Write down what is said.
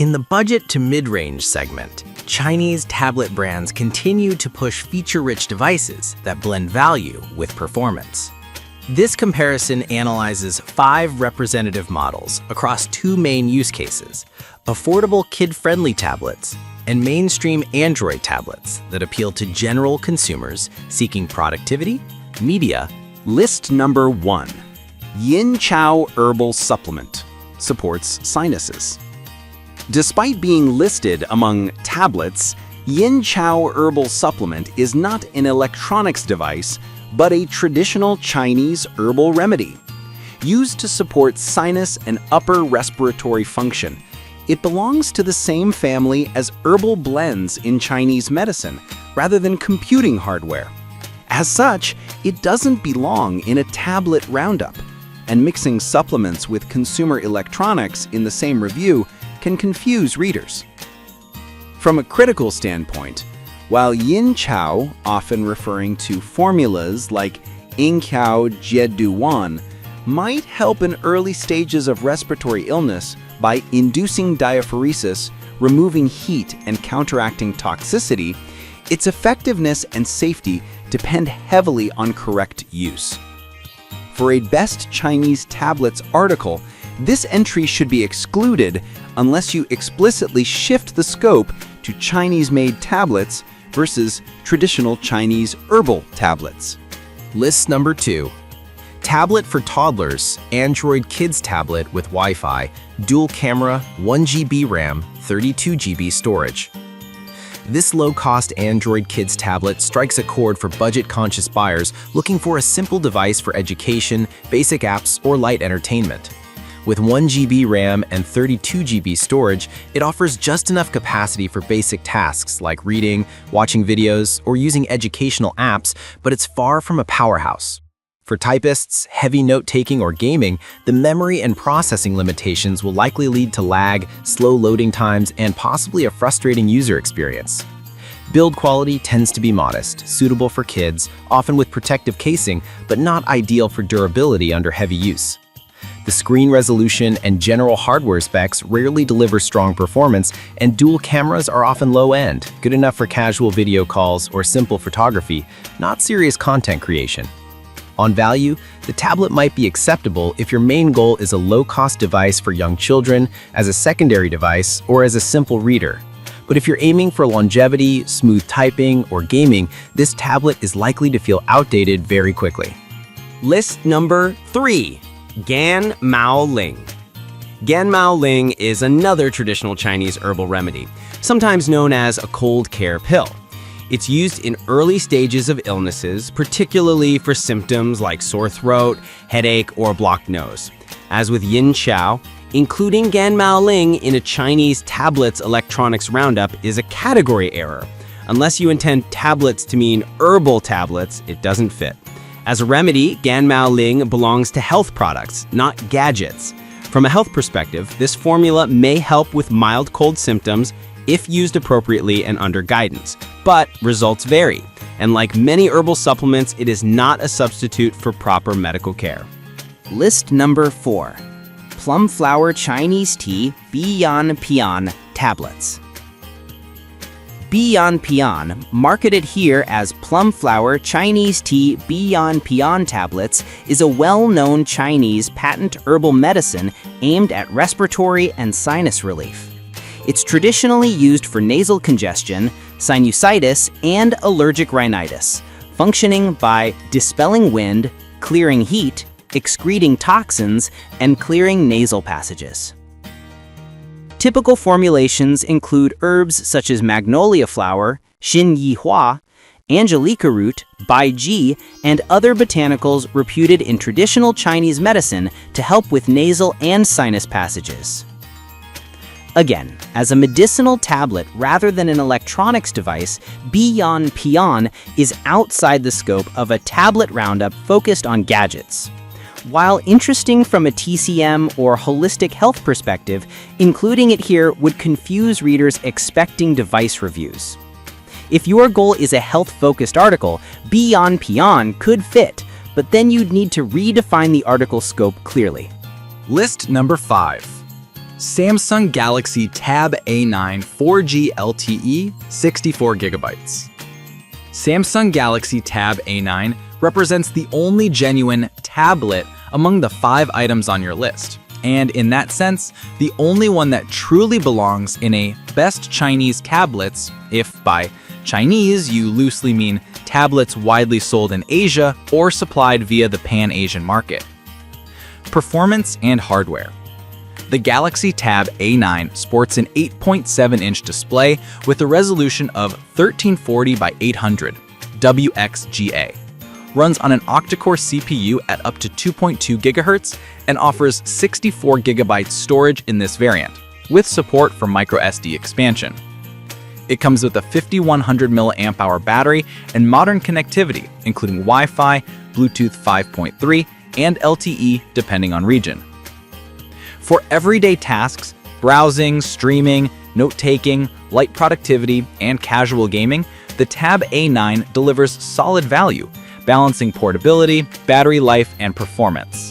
In the budget to mid-range segment, Chinese tablet brands continue to push feature-rich devices that blend value with performance. This comparison analyzes 5 representative models across 2 main use cases: affordable kid-friendly tablets and mainstream Android tablets that appeal to general consumers seeking productivity, media. List number 1. Yin Chow Herbal Supplement. Supports sinuses. Despite being listed among tablets, Yin Chow Herbal Supplement is not an electronics device, but a traditional Chinese herbal remedy. Used to support sinus and upper respiratory function, it belongs to the same family as herbal blends in Chinese medicine, rather than computing hardware. As such, it doesn't belong in a tablet roundup, and mixing supplements with consumer electronics in the same review can confuse readers. From a critical standpoint, while Yin Chow, often referring to formulas like Yin Chow Jiedu Wan, might help in early stages of respiratory illness by inducing diaphoresis, removing heat, and counteracting toxicity, its effectiveness and safety depend heavily on correct use. For a Best Chinese Tablets article, this entry should be excluded unless you explicitly shift the scope to Chinese-made tablets versus traditional Chinese herbal tablets. List number 2. Tablet for toddlers, Android Kids tablet with Wi-Fi, dual camera, 1 GB RAM, 32 GB storage. This low-cost Android Kids tablet strikes a chord for budget-conscious buyers looking for a simple device for education, basic apps, or light entertainment. With 1 GB RAM and 32 GB storage, it offers just enough capacity for basic tasks like reading, watching videos, or using educational apps, but it's far from a powerhouse. For typists, heavy note-taking, or gaming, the memory and processing limitations will likely lead to lag, slow loading times, and possibly a frustrating user experience. Build quality tends to be modest, suitable for kids, often with protective casing, but not ideal for durability under heavy use. The screen resolution and general hardware specs rarely deliver strong performance, and dual cameras are often low-end, good enough for casual video calls or simple photography, not serious content creation. On value, the tablet might be acceptable if your main goal is a low-cost device for young children, as a secondary device, or as a simple reader. But if you're aiming for longevity, smooth typing, or gaming, this tablet is likely to feel outdated very quickly. List number 3. Gan Mao Ling. Gan Mao Ling is another traditional Chinese herbal remedy, sometimes known as a cold care pill. It's used in early stages of illnesses, particularly for symptoms like sore throat, headache, or blocked nose. As with Yin Chow, including Gan Mao Ling in a Chinese tablets electronics roundup is a category error. Unless you intend tablets to mean herbal tablets, it doesn't fit. As a remedy, Gan Mao Ling belongs to health products, not gadgets. From a health perspective, this formula may help with mild cold symptoms if used appropriately and under guidance, but results vary. And like many herbal supplements, it is not a substitute for proper medical care. List number 4. Plum Flower Chinese Tea Biyan Pian Tablets. Biyan Pian, marketed here as Plum Flower Chinese Tea Biyan Pian Tablets, is a well-known Chinese patent herbal medicine aimed at respiratory and sinus relief. It's traditionally used for nasal congestion, sinusitis, and allergic rhinitis, functioning by dispelling wind, clearing heat, excreting toxins, and clearing nasal passages. Typical formulations include herbs such as magnolia flower, xin yi hua, angelica root, bai ji, and other botanicals reputed in traditional Chinese medicine to help with nasal and sinus passages. Again, as a medicinal tablet rather than an electronics device, Biyan Pian is outside the scope of a tablet roundup focused on gadgets. While interesting from a TCM or holistic health perspective, including it here would confuse readers expecting device reviews. If your goal is a health-focused article, Biyan Pian could fit, but then you'd need to redefine the article scope clearly. List number 5. Samsung Galaxy Tab A9 4G LTE 64GB. Samsung Galaxy Tab A9 represents the only genuine tablet among the 5 items on your list, and in that sense, the only one that truly belongs in a best Chinese tablets, if by Chinese you loosely mean tablets widely sold in Asia or supplied via the Pan-Asian market. Performance and hardware. The Galaxy Tab A9 sports an 8.7-inch display with a resolution of 1340 by 800 WXGA, runs on an octa-core CPU at up to 2.2 GHz, and offers 64 GB storage in this variant, with support for microSD expansion. It comes with a 5100 mAh battery and modern connectivity, including Wi-Fi, Bluetooth 5.3, and LTE depending on region. For everyday tasks, browsing, streaming, note-taking, light productivity, and casual gaming, the Tab A9 delivers solid value, balancing portability, battery life, and performance.